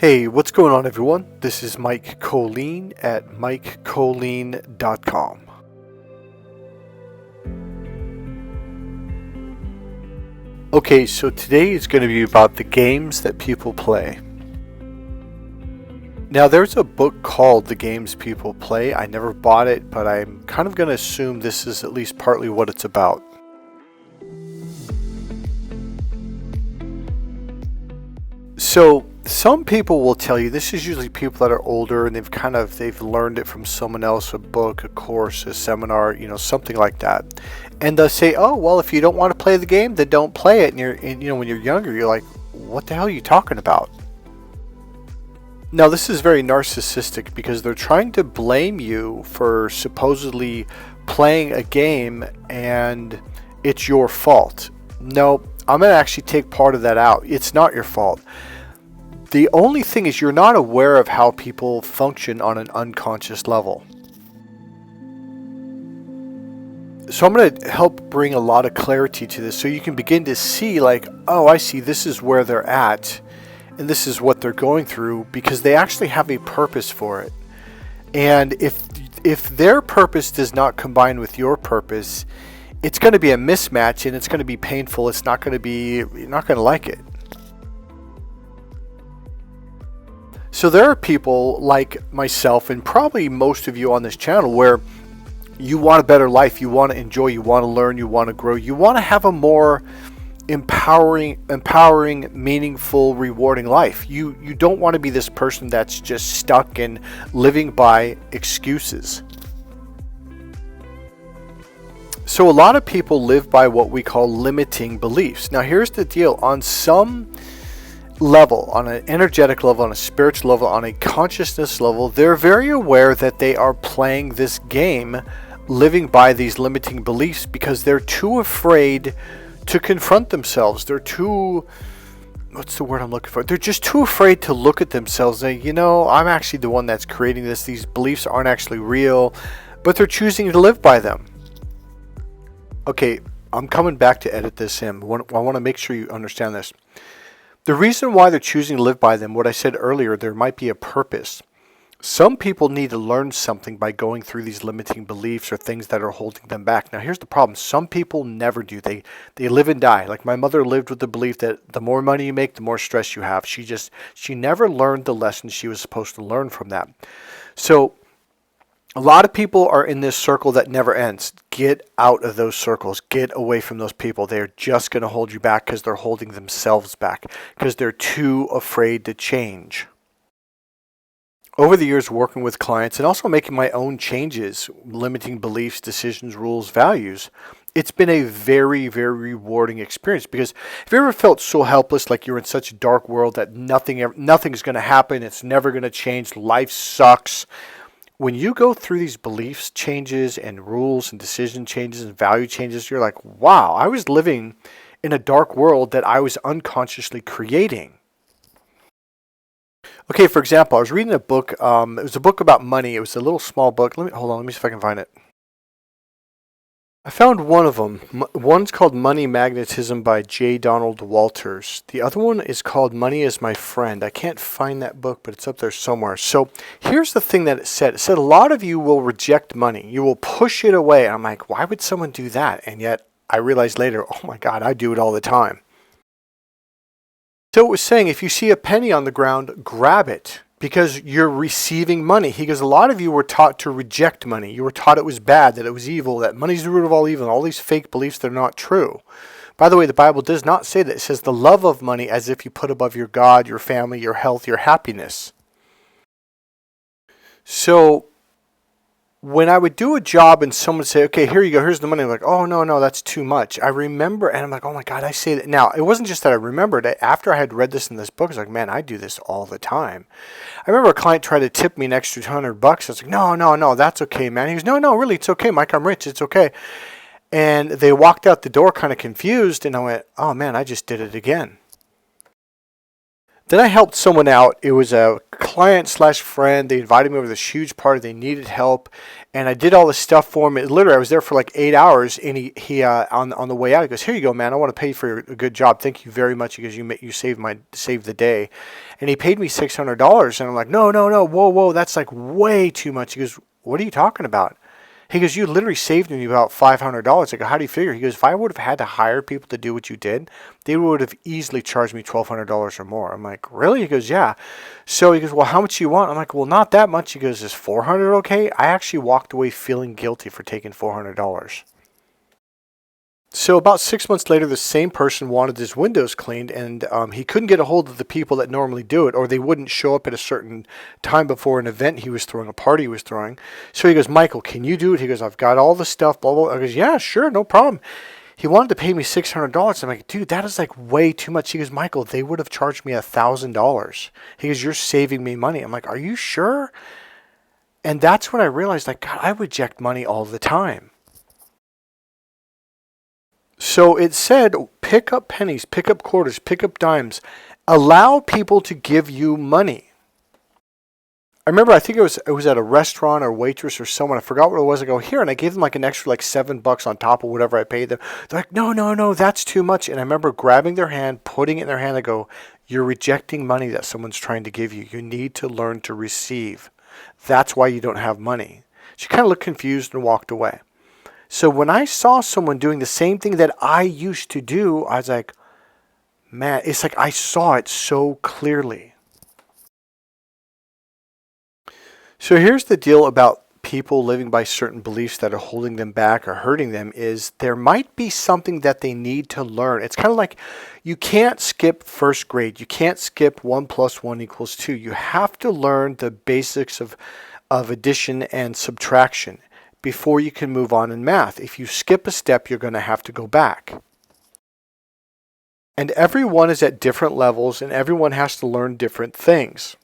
Hey, what's going on, everyone? This is Mike Kollin at MikeKollin.com. Okay, so today is going to be about the games that people play. Now, there's a book called The Games People Play. I never bought it, but I'm kind of going to assume this is at least partly what it's about. So, some people will tell you, this is usually people that are older and they've learned it from someone else, a book, a course, a seminar, something like that. And they'll say, oh, well, if you don't want to play the game, then don't play it. And when you're younger, you're like, what the hell are you talking about? Now, this is very narcissistic because they're trying to blame you for supposedly playing a game and it's your fault. No, I'm going to actually take part of that out. It's not your fault. The only thing is you're not aware of how people function on an unconscious level. So I'm going to help bring a lot of clarity to this so you can begin to see like, oh, I see, this is where they're at and this is what they're going through because they actually have a purpose for it. And if their purpose does not combine with your purpose, it's going to be a mismatch and it's going to be painful. You're not going to like it. So there are people like myself and probably most of you on this channel where you want a better life, you want to enjoy, you want to learn, you want to grow, you want to have a more empowering, meaningful, rewarding life. You don't want to be this person that's just stuck in living by excuses. So a lot of people live by what we call limiting beliefs. Now here's the deal. On some level, on an energetic level, on a spiritual level, on a consciousness level, they're very aware that they are playing this game, living by these limiting beliefs because they're too afraid to confront themselves. They're too, what's the word I'm looking for? They're just too afraid to look at themselves and say, I'm actually the one that's creating this. These beliefs aren't actually real, but they're choosing to live by them. Okay, I'm coming back to edit this in. I want to make sure you understand this. The reason why they're choosing to live by them, what I said earlier, there might be a purpose. Some people need to learn something by going through these limiting beliefs or things that are holding them back. Now, here's the problem. Some people never do. They live and die. Like my mother lived with the belief that the more money you make, the more stress you have. She never learned the lessons she was supposed to learn from that. So a lot of people are in this circle that never ends. Get out of those circles. Get away from those people. They're just going to hold you back because they're holding themselves back because they're too afraid to change. Over the years working with clients and also making my own changes, limiting beliefs, decisions, rules, values, it's been a very, very rewarding experience because have you ever felt so helpless, like you're in such a dark world that nothing's going to happen, it's never going to change, life sucks? When you go through these beliefs changes and rules and decision changes and value changes, you're like, wow, I was living in a dark world that I was unconsciously creating. Okay, for example, I was reading a book. It was a book about money. It was a little small book. Hold on, let me see if I can find it. I found one of them. One's called Money Magnetism by J. Donald Walters. The other one is called Money is My Friend. I can't find that book, but it's up there somewhere. So here's the thing that it said. It said a lot of you will reject money. You will push it away. I'm like, why would someone do that? And yet I realized later, oh my God, I do it all the time. So it was saying if you see a penny on the ground, grab it. Because you're receiving money. He goes, a lot of you were taught to reject money. You were taught it was bad, that it was evil, that money's the root of all evil, and all these fake beliefs that are not true. By the way, the Bible does not say that. It says the love of money as if you put above your God, your family, your health, your happiness. So when I would do a job and someone would say, okay, here you go, here's the money. I'm like, oh, no, that's too much. I remember, and I'm like, oh my God, I say that. Now, it wasn't just that I remembered it. After I had read this in this book, I was like, man, I do this all the time. I remember a client tried to tip me an extra $200. I was like, no, that's okay, man. He goes, no, really, it's okay, Mike, I'm rich, it's okay. And they walked out the door kind of confused, and I went, oh man, I just did it again. Then I helped someone out. It was a client slash friend. They invited me over this huge party. They needed help, and I did all this stuff for him. Literally, I was there for like 8 hours, and he on the way out, he goes, "Here you go, man. I want to pay you for a good job. Thank you very much." He goes, "You saved the day," and he paid me $600. And I'm like, "No, no, no, whoa, that's like way too much." He goes, "What are you talking about?" He goes, "You literally saved me about $500. I go, "How do you figure?" He goes, "If I would have had to hire people to do what you did, they would have easily charged me $1,200 or more." I'm like, "Really?" He goes, "Yeah." So he goes, "Well, how much do you want?" I'm like, "Well, not that much." He goes, "Is 400 okay?" I actually walked away feeling guilty for taking $400. So about 6 months later, the same person wanted his windows cleaned, and he couldn't get a hold of the people that normally do it, or they wouldn't show up at a certain time before an event he was throwing, a party he was throwing. So he goes, "Michael, can you do it?" He goes, "I've got all the stuff, blah, blah, blah." I goes, "Yeah, sure, no problem." He wanted to pay me $600. I'm like, "Dude, that is like way too much." He goes, "Michael, they would have charged me $1,000. He goes, "You're saving me money." I'm like, "Are you sure?" And that's when I realized, like, God, I reject money all the time. So it said, pick up pennies, pick up quarters, pick up dimes. Allow people to give you money. I remember, I think it was at a restaurant or waitress or someone. I forgot what it was. I go, "Here," and I gave them like an extra like $7 on top of whatever I paid them. They're like, "No, no, no, that's too much." And I remember grabbing their hand, putting it in their hand. I go, "You're rejecting money that someone's trying to give you. You need to learn to receive. That's why you don't have money." She kind of looked confused and walked away. So when I saw someone doing the same thing that I used to do, I was like, man, it's like I saw it so clearly. So here's the deal about people living by certain beliefs that are holding them back or hurting them is there might be something that they need to learn. It's kind of like you can't skip first grade. You can't skip 1 + 1 = 2. You have to learn the basics of addition and subtraction before you can move on in math. If you skip a step, you're going to have to go back. And everyone is at different levels, and everyone has to learn different things.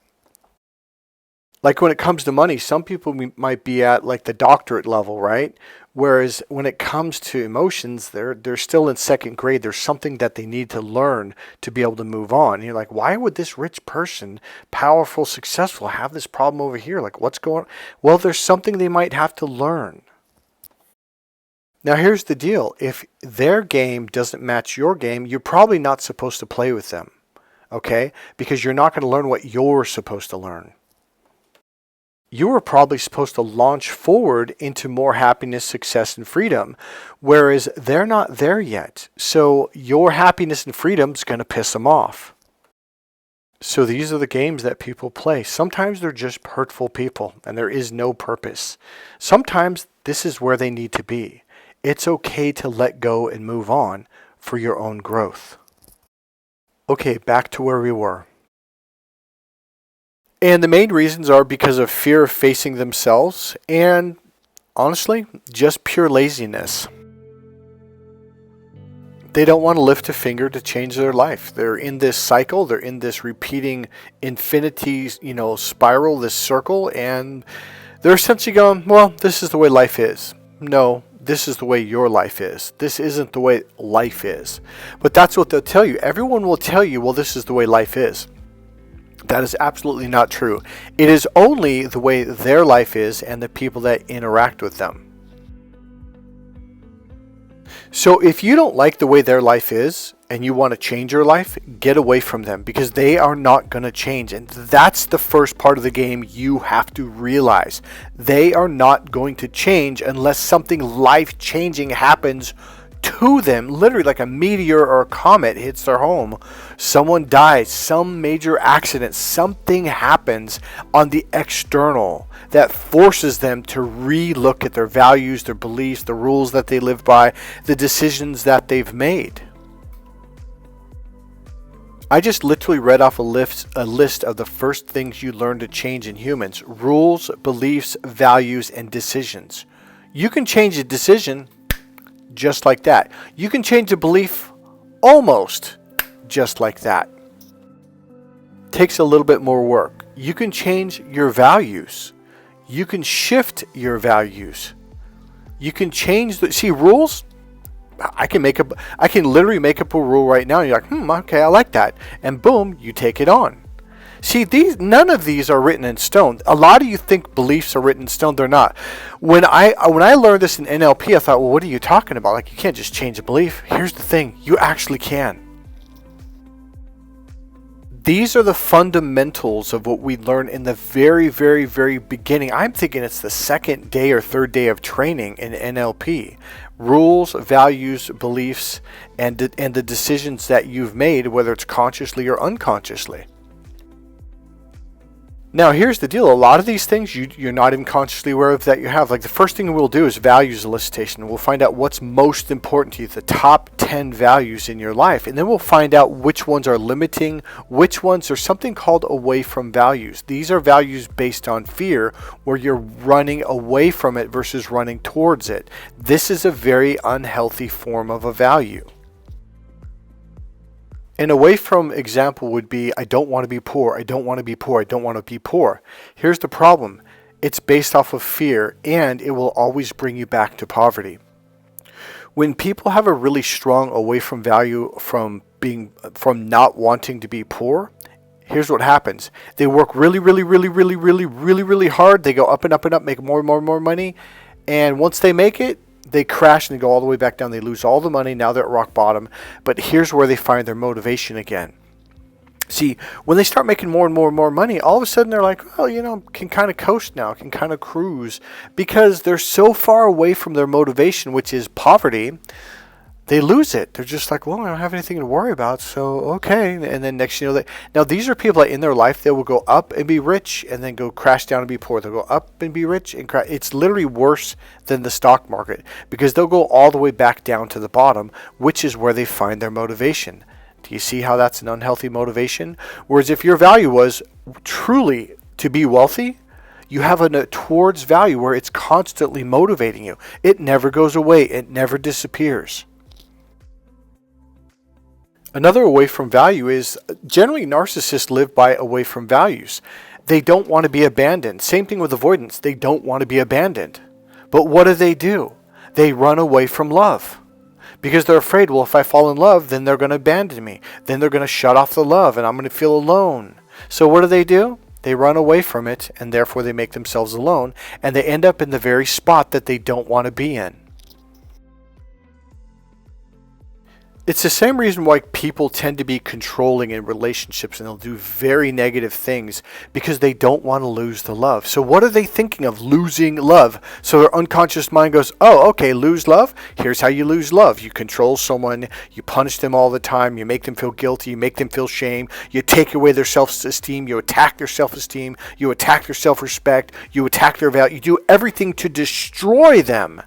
Like when it comes to money, some people might be at like the doctorate level, right? Whereas when it comes to emotions, they're still in second grade. There's something that they need to learn to be able to move on. And you're like, why would this rich person, powerful, successful, have this problem over here? Like, what's going on? Well, there's something they might have to learn. Now, here's the deal. If their game doesn't match your game, you're probably not supposed to play with them, okay? Because you're not going to learn what you're supposed to learn. You are probably supposed to launch forward into more happiness, success, and freedom, whereas they're not there yet. So your happiness and freedom is going to piss them off. So these are the games that people play. Sometimes they're just hurtful people, and there is no purpose. Sometimes this is where they need to be. It's okay to let go and move on for your own growth. Okay, back to where we were. And the main reasons are because of fear of facing themselves and, honestly, just pure laziness. They don't want to lift a finger to change their life. They're in this cycle. They're in this repeating infinity, spiral, this circle, and they're essentially going, well, this is the way life is. No, this is the way your life is. This isn't the way life is. But that's what they'll tell you. Everyone will tell you, well, this is the way life is. That is absolutely not true. It is only the way their life is and the people that interact with them. So if you don't like the way their life is and you want to change your life, get away from them because they are not going to change. And that's the first part of the game you have to realize. They are not going to change unless something life-changing happens to them, literally like a meteor or a comet hits their home. Someone dies, some major accident, something happens on the external that forces them to re-look at their values, their beliefs, the rules that they live by, the decisions that they've made. I just literally read off a list of the first things you learn to change in humans: rules, beliefs, values, and decisions. You can change a decision just like that. You can change a belief almost just like that. Takes a little bit more work. You can change your values. You can shift your values. You can change rules. I can literally make up a rule right now. And you're like, okay, I like that. And boom, you take it on. See, none of these are written in stone. A lot of you think beliefs are written in stone. They're not. When I learned this in NLP, I thought, well, what are you talking about? Like, you can't just change a belief. Here's the thing. You actually can. These are the fundamentals of what we learn in the very, very, very beginning. I'm thinking it's the second day or third day of training in NLP. Rules, values, beliefs, and the decisions that you've made, whether it's consciously or unconsciously. Now, here's the deal. A lot of these things you're not even consciously aware of that you have. Like, the first thing we'll do is values elicitation. We'll find out what's most important to you, the top 10 values in your life. And then we'll find out which ones are limiting, which ones are something called away from values. These are values based on fear, where you're running away from it versus running towards it. This is a very unhealthy form of a value. An away from example would be, I don't want to be poor, I don't want to be poor, I don't want to be poor. Here's the problem. It's based off of fear, and it will always bring you back to poverty. When people have a really strong away from value from not wanting to be poor, here's what happens. They work really, really, really, really, really, really, really hard. They go up and up and up, make more and more and more money. And once they make it, they crash and they go all the way back down. They lose all the money. Now they're at rock bottom. But here's where they find their motivation again. See, when they start making more and more and more money, all of a sudden they're like, well, can kind of coast now, can kind of cruise. Because they're so far away from their motivation, which is poverty, they lose it. They're just like, well, I don't have anything to worry about, so okay. And then next thing you know, now these are people that in their life, they will go up and be rich and then go crash down and be poor. They'll go up and be rich and crash. It's literally worse than the stock market, because they'll go all the way back down to the bottom, which is where they find their motivation. Do you see how that's an unhealthy motivation? Whereas if your value was truly to be wealthy, you have a towards value where it's constantly motivating you. It never goes away. It never disappears. Another away from value is, generally narcissists live by away from values. They don't want to be abandoned. Same thing with avoidance. They don't want to be abandoned. But what do? They run away from love. Because they're afraid, well, if I fall in love, then they're going to abandon me. Then they're going to shut off the love and I'm going to feel alone. So what do? They run away from it, and therefore they make themselves alone, and they end up in the very spot that they don't want to be in. It's the same reason why people tend to be controlling in relationships, and they'll do very negative things because they don't want to lose the love. So what are they thinking of? Losing love. So their unconscious mind goes, oh, okay, lose love? Here's how you lose love. You control someone, you punish them all the time, you make them feel guilty, you make them feel shame, you take away their self-esteem, you attack their self-esteem, you attack their self-respect, you attack their value, you do everything to destroy them.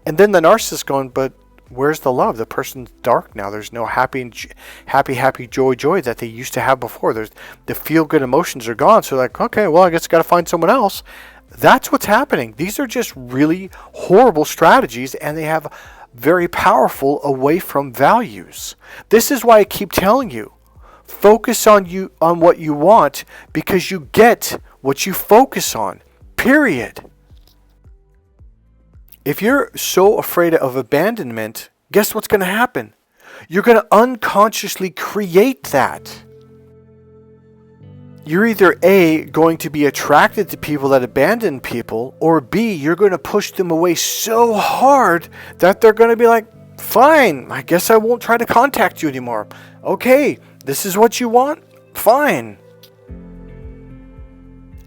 And then the narcissist going, but where's the love? The person's dark now. There's no happy, joy that they used to have before. There's the feel-good emotions are gone. So like, okay, well, I guess I got to find someone else. That's what's happening. These are just really horrible strategies, and they have very powerful away from values. This is why I keep telling you, focus on what you want, because you get what you focus on. Period. If you're so afraid of abandonment, guess what's going to happen? You're going to unconsciously create that. You're either A, going to be attracted to people that abandon people, or B, you're going to push them away so hard that they're going to be like, fine, I guess I won't try to contact you anymore. Okay, this is what you want? Fine.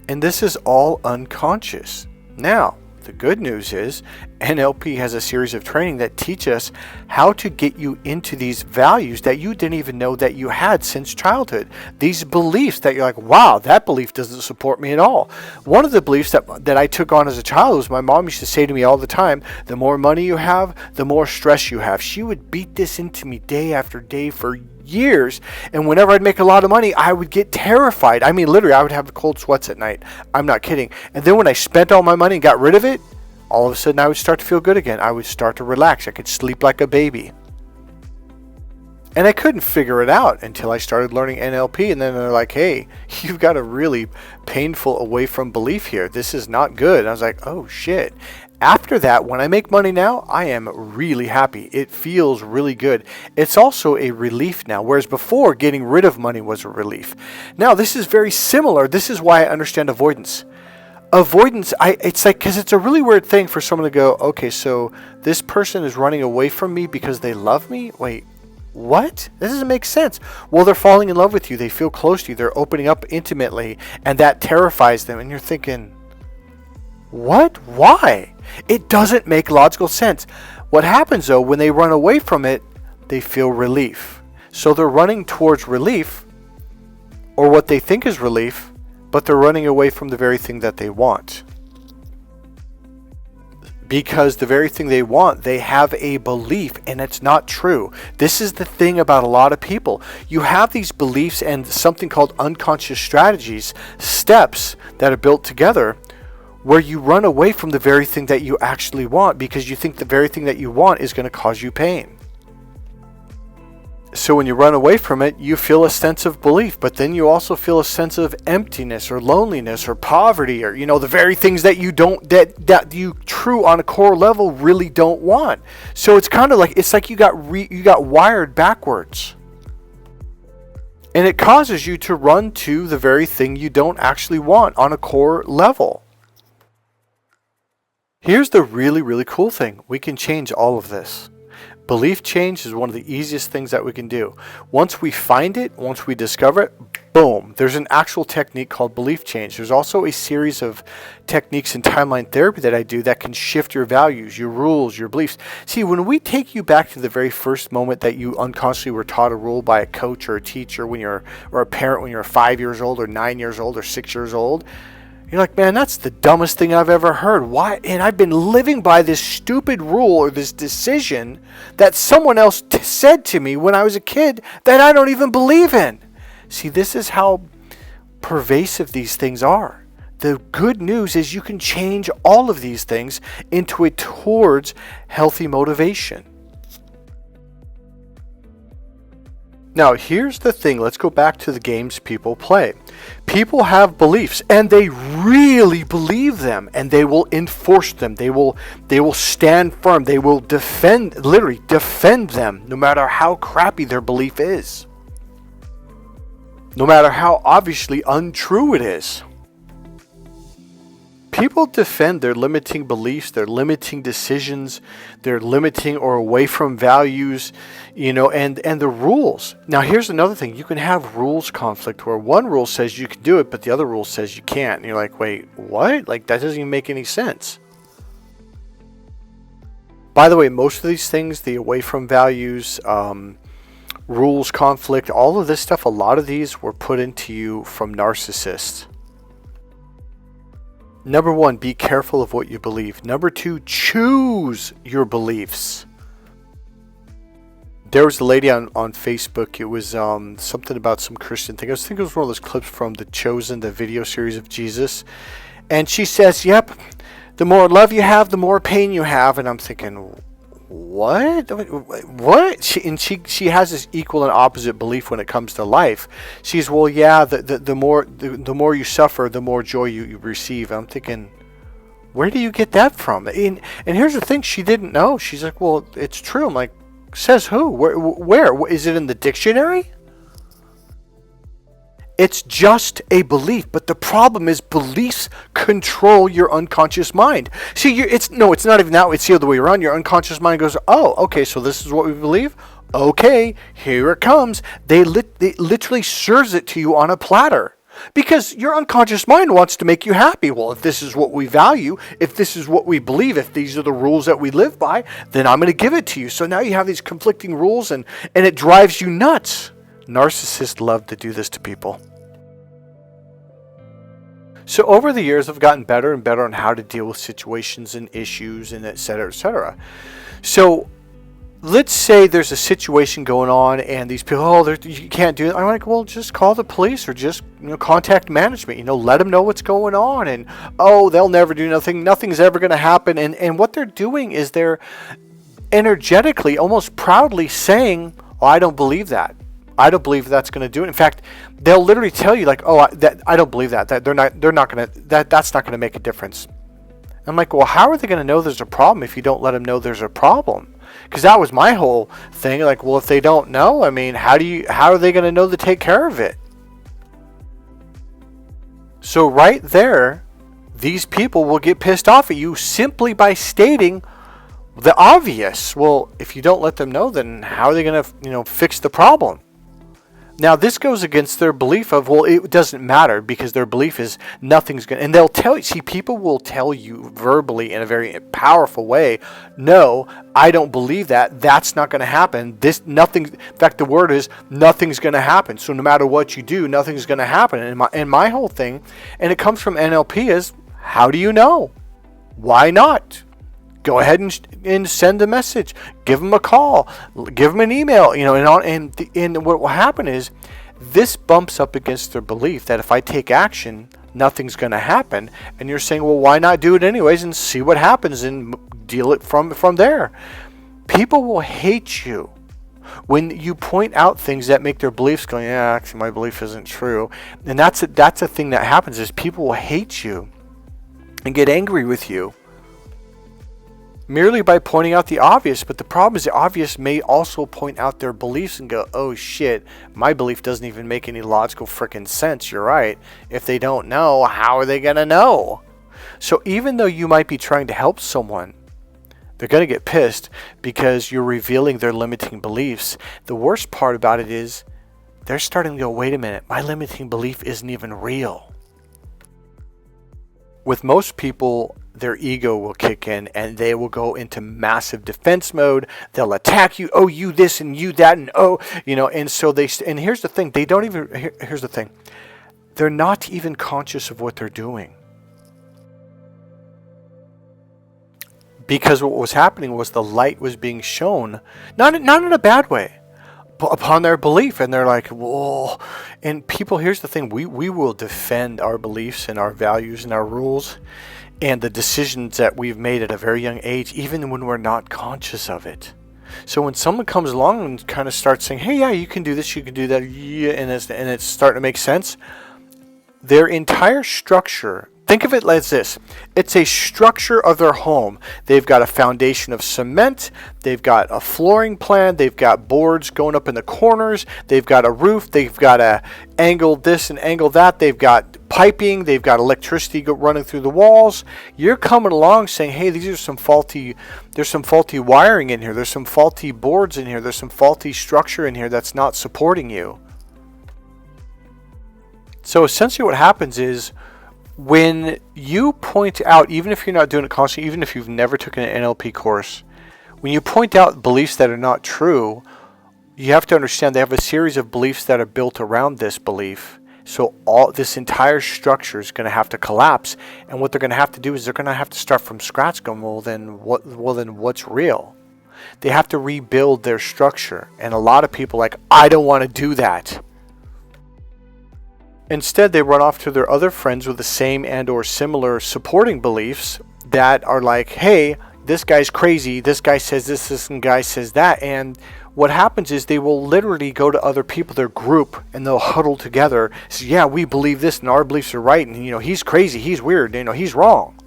And this is all unconscious. Now, the good news is NLP has a series of training that teach us how to get you into these values that you didn't even know that you had since childhood. These beliefs that you're like, wow, that belief doesn't support me at all. One of the beliefs that I took on as a child was my mom used to say to me all the time, the more money you have, the more stress you have. She would beat this into me day after day for years, and whenever I'd make a lot of money, I would get terrified. I mean, literally, I would have cold sweats at night. I'm not kidding. And then when I spent all my money and got rid of it, all of a sudden I would start to feel good again. I would start to relax. I could sleep like a baby. And I couldn't figure it out until I started learning NLP, and then they're like, hey, you've got a really painful away from belief here. This is not good. And I was like, oh shit. After that, when I make money now, I am really happy. It feels really good. It's also a relief now, whereas before, getting rid of money was a relief. Now, this is very similar. This is why I understand avoidance. Avoidance, it's like, because it's a really weird thing for someone to go, okay, so this person is running away from me because they love me? Wait, what? This doesn't make sense. Well, they're falling in love with you. They feel close to you. They're opening up intimately, and that terrifies them. And you're thinking, what? Why? It doesn't make logical sense. What happens, though, when they run away from it, they feel relief. So they're running towards relief, or what they think is relief, but they're running away from the very thing that they want. Because the very thing they want, they have a belief, and it's not true. This is the thing about a lot of people. You have these beliefs and something called unconscious strategies, steps that are built together, where you run away from the very thing that you actually want because you think the very thing that you want is going to cause you pain. So when you run away from it, you feel a sense of belief, but then you also feel a sense of emptiness or loneliness or poverty, or the very things that you don't that you true on a core level really don't want. So it's kind of like you got wired backwards. And it causes you to run to the very thing you don't actually want on a core level. Here's the really, really cool thing. We can change all of this. Belief change is one of the easiest things that we can do. Once we find it, once we discover it, boom, there's an actual technique called belief change. There's also a series of techniques in timeline therapy that I do that can shift your values, your rules, your beliefs. See, when we take you back to the very first moment that you unconsciously were taught a rule by a coach or a teacher or a parent when you're 5 years old or 9 years old or 6 years old, you're like, man, that's the dumbest thing I've ever heard. Why? And I've been living by this stupid rule or this decision that someone else said to me when I was a kid that I don't even believe in. See, this is how pervasive these things are. The good news is you can change all of these things into towards healthy motivation. Now, here's the thing. Let's go back to the games people play. People have beliefs, and they really believe them, and they will enforce them. They will stand firm. They will literally defend them, no matter how crappy their belief is. No matter how obviously untrue it is. People defend their limiting beliefs, their limiting decisions, their limiting or away from values, and the rules. Now, here's another thing. You can have rules conflict where one rule says you can do it, but the other rule says you can't. And you're like, wait, what? Like, that doesn't even make any sense. By the way, most of these things, the away from values, rules conflict, all of this stuff, a lot of these were put into you from narcissists. Number 1, be careful of what you believe. Number 2, choose your beliefs. There was a lady on Facebook. It was something about some Christian thing. I think it was one of those clips from The Chosen, the video series of Jesus. And she says, yep, the more love you have, the more pain you have. And I'm thinking, what? She has this equal and opposite belief when it comes to life. She's, well, yeah, the more you suffer, the more joy you receive. I'm thinking, where do you get that from? And here's the thing, she didn't know. She's like, well, it's true. I'm like, says who? Where? Is it in the dictionary? It's just a belief, but the problem is beliefs control your unconscious mind. See, it's not even that. It's the other way around. Your unconscious mind goes, oh, okay, so this is what we believe? Okay, here it comes. They literally serves it to you on a platter. Because your unconscious mind wants to make you happy. Well, if this is what we value, if this is what we believe, if these are the rules that we live by, then I'm going to give it to you. So now you have these conflicting rules, and it drives you nuts. Narcissists love to do this to people. So over the years, I've gotten better and better on how to deal with situations and issues and et cetera, et cetera. So let's say there's a situation going on and these people, you can't do it. I'm like, well, just call the police or just contact management. Let them know what's going on. And, they'll never do nothing. Nothing's ever going to happen. And what they're doing is they're energetically, almost proudly saying, I don't believe that. I don't believe that's going to do it. In fact, they'll literally tell you like, I don't believe that. That's not going to make a difference. I'm like, well, how are they going to know there's a problem if you don't let them know there's a problem? Because that was my whole thing. Like, well, if they don't know, I mean, how are they going to know to take care of it? So right there, these people will get pissed off at you simply by stating the obvious. Well, if you don't let them know, then how are they going to, fix the problem? Now, this goes against their belief of, well, it doesn't matter, because their belief is nothing's going to, and they'll tell you, see, people will tell you verbally in a very powerful way, no, I don't believe that. That's not going to happen. In fact, the word is nothing's going to happen. So no matter what you do, nothing's going to happen. And my whole thing, and it comes from NLP, is how do you know? Why not? Go ahead and send a message. Give them a call. Give them an email. And what will happen is this bumps up against their belief that if I take action, nothing's going to happen. And you're saying, well, why not do it anyways and see what happens and deal it from there? People will hate you when you point out things that make their beliefs go, yeah, actually my belief isn't true. And that's a thing that happens, is people will hate you and get angry with you merely by pointing out the obvious. But the problem is the obvious may also point out their beliefs and go, oh shit, my belief doesn't even make any logical freaking sense. You're right. If they don't know, how are they going to know? So even though you might be trying to help someone, they're going to get pissed because you're revealing their limiting beliefs. The worst part about it is they're starting to go, wait a minute, my limiting belief isn't even real. With most people, their ego will kick in and they will go into massive defense mode. They'll attack you. Oh, you this and you that and and so and here's the thing. Here's the thing. They're not even conscious of what they're doing. Because what was happening was the light was being shown, not in a bad way, upon their belief. And they're like, whoa. And people, here's the thing. We will defend our beliefs and our values and our rules and the decisions that we've made at a very young age, even when we're not conscious of it. So when someone comes along and kind of starts saying, hey, yeah, you can do this, you can do that, yeah, and it's starting to make sense, their entire structure, think of it as this. It's a structure of their home. They've got a foundation of cement. They've got a flooring plan. They've got boards going up in the corners. They've got a roof. They've got a angle this and angle that. They've got piping. They've got electricity running through the walls. You're coming along saying, hey, there's some faulty wiring in here. There's some faulty boards in here. There's some faulty structure in here that's not supporting you. So essentially what happens is, when you point out, even if you're not doing it constantly, even if you've never taken an NLP course, when you point out beliefs that are not true, you have to understand they have a series of beliefs that are built around this belief. So this entire structure is going to have to collapse. And what they're going to have to do is they're going to have to start from scratch going, well then what's real? They have to rebuild their structure. And a lot of people are like, I don't want to do that. Instead, they run off to their other friends with the same and or similar supporting beliefs that are like, hey, this guy's crazy, this guy says this guy says that. And what happens is they will literally go to other people, their group, and they'll huddle together. Say, yeah, we believe this and our beliefs are right. And, he's crazy, he's weird, he's wrong.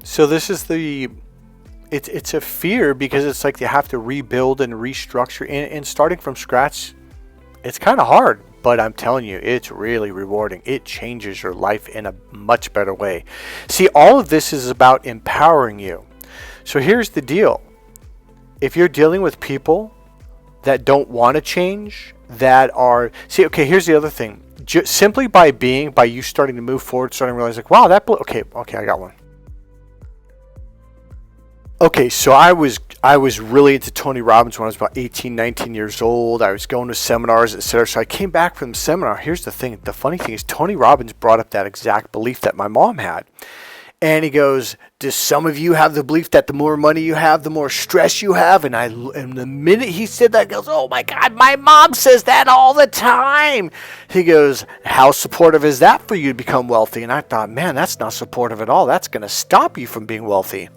So this is it's a fear, because it's like they have to rebuild and restructure. And starting from scratch, it's kind of hard, but I'm telling you, it's really rewarding. It changes your life in a much better way. See, all of this is about empowering you. So here's the deal. If you're dealing with people that don't want to change, here's the other thing. Simply by you starting to move forward, starting to realize like, wow, okay, I got one. Okay, so I was really into Tony Robbins when I was about 18, 19 years old. I was going to seminars, etc. So I came back from the seminar. Here's the thing. The funny thing is Tony Robbins brought up that exact belief that my mom had. And he goes, does some of you have the belief that the more money you have, the more stress you have? And the minute he said that, goes, oh my God, my mom says that all the time. He goes, how supportive is that for you to become wealthy? And I thought, man, that's not supportive at all. That's going to stop you from being wealthy.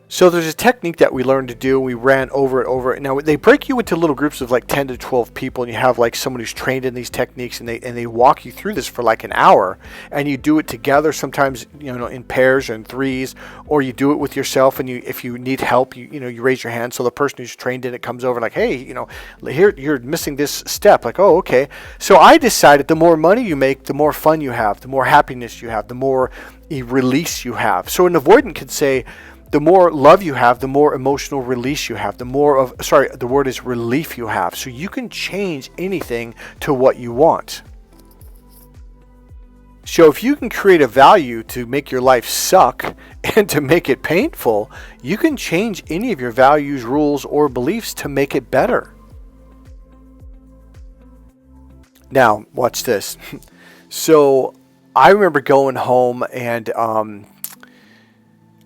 So there's a technique that we learned to do. We ran over it over. Now they break you into little groups of like 10 to 12 people, and you have like someone who's trained in these techniques, and they walk you through this for like an hour, and you do it together. Sometimes in pairs or in threes, or you do it with yourself. And if you need help, you raise your hand. So the person who's trained in it comes over like, hey, here you're missing this step. Like, oh, okay. So I decided the more money you make, the more fun you have, the more happiness you have, the more release you have. So an avoidant could say, the more love you have, the more emotional release you have, the word is relief you have. So you can change anything to what you want. So if you can create a value to make your life suck and to make it painful, you can change any of your values, rules, or beliefs to make it better. Now, watch this. So I remember going home and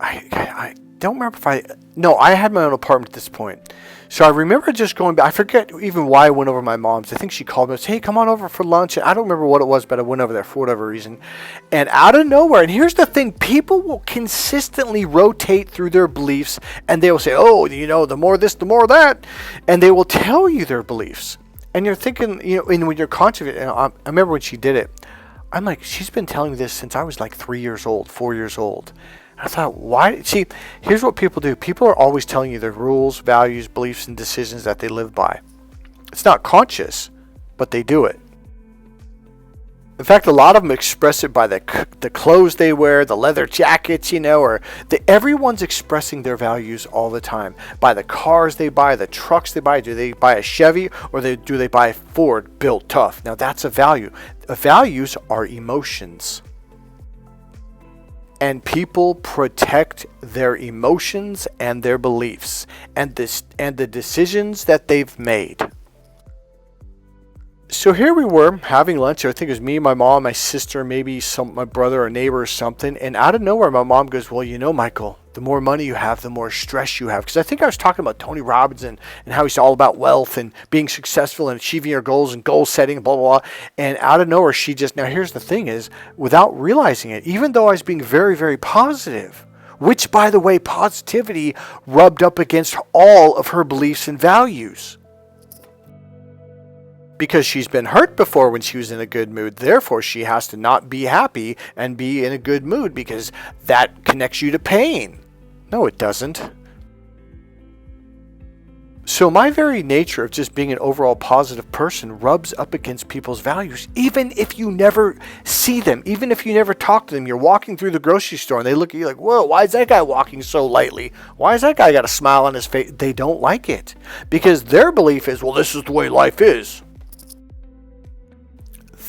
I don't remember if I had my own apartment at this point. So I remember just going back. I forget even why I went over to my mom's. I think she called me and said, hey, come on over for lunch. And I don't remember what it was, but I went over there for whatever reason. And out of nowhere, and here's the thing, people will consistently rotate through their beliefs, and they will say, oh, the more this, the more that. And they will tell you their beliefs. And you're thinking, and when you're conscious of it, I remember when she did it, I'm like, she's been telling me this since I was like 3 years old, 4 years old. I thought, why? See, here's what people do. People are always telling you their rules, values, beliefs, and decisions that they live by. It's not conscious, but they do it. In fact, a lot of them express it by the clothes they wear, the leather jackets, everyone's expressing their values all the time. By the cars they buy, the trucks they buy. Do they buy a Chevy or do they buy a Ford built tough? Now that's a value. Values are emotions. And people protect their emotions and their beliefs and the decisions that they've made. So here we were having lunch. I think it was me, my mom, my sister, maybe my brother or neighbor or something. And out of nowhere, my mom goes, well, Michael, the more money you have, the more stress you have. Because I think I was talking about Tony Robbins and how he's all about wealth and being successful and achieving your goals and goal setting, blah, blah, blah. And out of nowhere, now here's the thing is, without realizing it, even though I was being very, very positive, which, by the way, positivity rubbed up against all of her beliefs and values. Because she's been hurt before when she was in a good mood. Therefore, she has to not be happy and be in a good mood because that connects you to pain. No, it doesn't. So my very nature of just being an overall positive person rubs up against people's values, even if you never see them, even if you never talk to them. You're walking through the grocery store and they look at you like, whoa, why is that guy walking so lightly? Why is that guy got a smile on his face? They don't like it because their belief is, well, this is the way life is.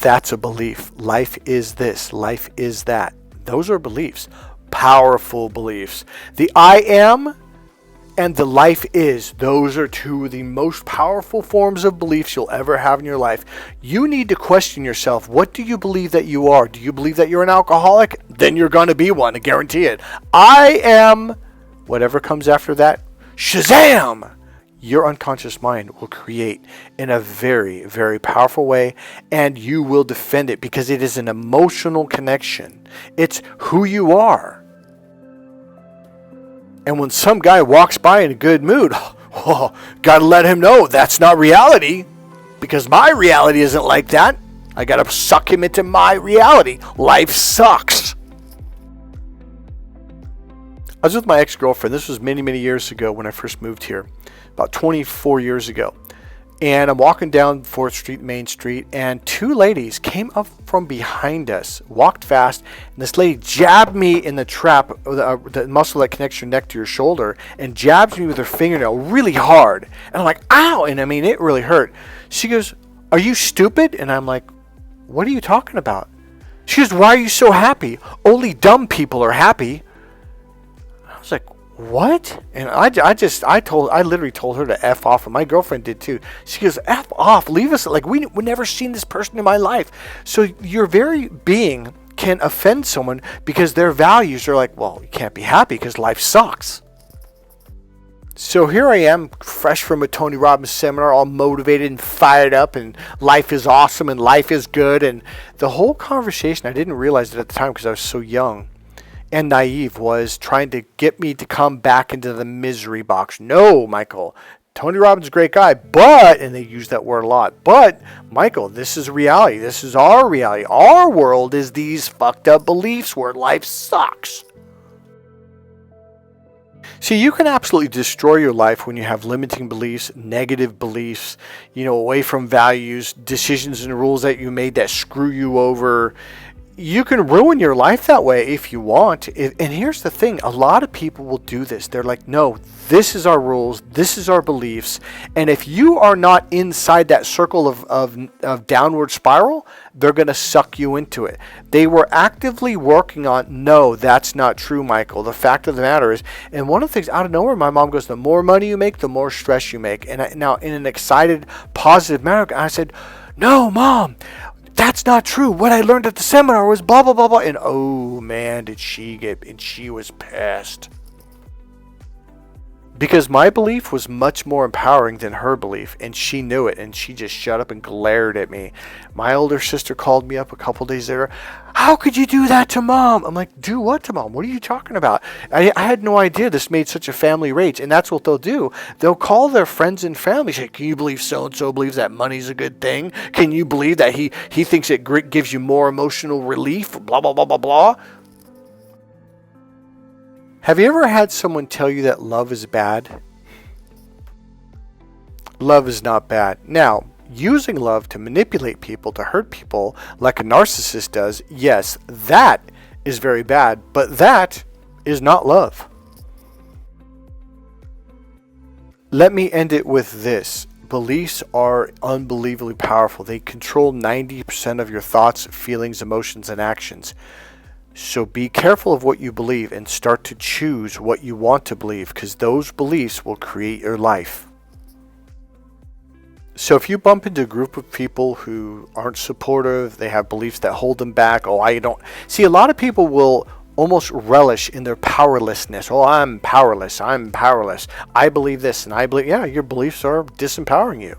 That's a belief. Life is this. Life is that. Those are beliefs. Powerful beliefs. The I am and the life is. Those are two of the most powerful forms of beliefs you'll ever have in your life. You need to question yourself. What do you believe that you are? Do you believe that you're an alcoholic? Then you're going to be one. I guarantee it. I am. Whatever comes after that, Shazam! Your unconscious mind will create in a very, very powerful way, and you will defend it because it is an emotional connection. It's who you are. And when some guy walks by in a good mood, gotta let him know that's not reality because my reality isn't like that. I gotta suck him into my reality. Life sucks. I was with my ex-girlfriend. This was many, many years ago when I first moved here. About 24 years ago. And I'm walking down 4th Street, Main Street, and two ladies came up from behind us, walked fast, and this lady jabbed me in the trap, the muscle that connects your neck to your shoulder, and jabs me with her fingernail really hard. And I'm like, ow! And I mean, it really hurt. She goes, are you stupid? And I'm like, what are you talking about? She goes, why are you so happy? Only dumb people are happy. I was like, what? And I literally told her to F off, and my girlfriend did too. She goes, F off, leave us, like we never seen this person in my life. So your very being can offend someone because their values are like, well, you can't be happy because life sucks. So here I am, fresh from a Tony Robbins seminar, all motivated and fired up, and life is awesome and life is good. And the whole conversation, I didn't realize it at the time because I was so young, and naive was trying to get me to come back into the misery box. No, Michael, Tony Robbins is a great guy, but, and they use that word a lot, but, Michael, this is reality. This is our reality. Our world is these fucked up beliefs where life sucks. See, you can absolutely destroy your life when you have limiting beliefs, negative beliefs, away from values, decisions and rules that you made that screw you over. You can ruin your life that way if you want. And here's the thing. A lot of people will do this. They're like, no, this is our rules. This is our beliefs. And if you are not inside that circle of downward spiral, they're going to suck you into it. They were actively working on, no, that's not true, Michael. The fact of the matter is, and one of the things out of nowhere, my mom goes, the more money you make, the more stress you make. And now in an excited, positive manner, I said, no, Mom, that's not true. What I learned at the seminar was blah, blah, blah, blah. And oh man, did she and she was pissed. Because my belief was much more empowering than her belief, and she knew it, and she just shut up and glared at me. My older sister called me up a couple days later. How could you do that to Mom? I'm like, do what to Mom? What are you talking about? I had no idea this made such a family rage, and that's what they'll do. They'll call their friends and family, say, can you believe so-and-so believes that money's a good thing? Can you believe that he thinks it gives you more emotional relief? Blah, blah, blah, blah, blah. Have you ever had someone tell you that love is bad? Love is not bad. Now, using love to manipulate people, to hurt people, like a narcissist does, yes, that is very bad, but that is not love. Let me end it with this. Beliefs are unbelievably powerful. They control 90% of your thoughts, feelings, emotions, and actions. So be careful of what you believe and start to choose what you want to believe, because those beliefs will create your life. So if you bump into a group of people who aren't supportive, they have beliefs that hold them back. Oh, I don't. See, a lot of people will almost relish in their powerlessness. Oh, I'm powerless. I'm powerless. I believe this and I believe, yeah, your beliefs are disempowering you.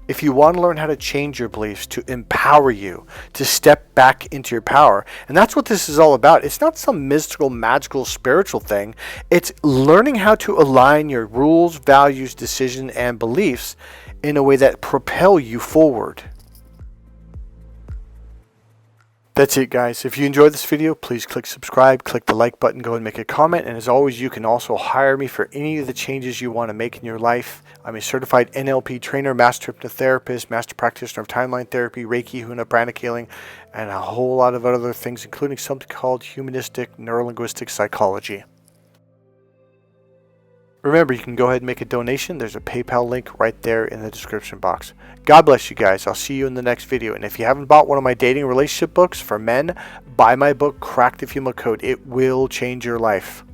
If you want to learn how to change your beliefs to empower you, to step back into your power, and that's what this is all about. It's not some mystical, magical, spiritual thing. It's learning how to align your rules, values, decisions, and beliefs in a way that propel you forward. That's it, guys. If you enjoyed this video, please click subscribe, click the like button, go and make a comment. And as always, you can also hire me for any of the changes you want to make in your life. I'm a certified NLP trainer, master hypnotherapist, master practitioner of timeline therapy, Reiki, Huna, pranic healing, and a whole lot of other things, including something called humanistic neurolinguistic psychology. Remember, you can go ahead and make a donation. There's a PayPal link right there in the description box. God bless you guys. I'll see you in the next video. And if you haven't bought one of my dating relationship books for men, buy my book, Crack the Female Code. It will change your life.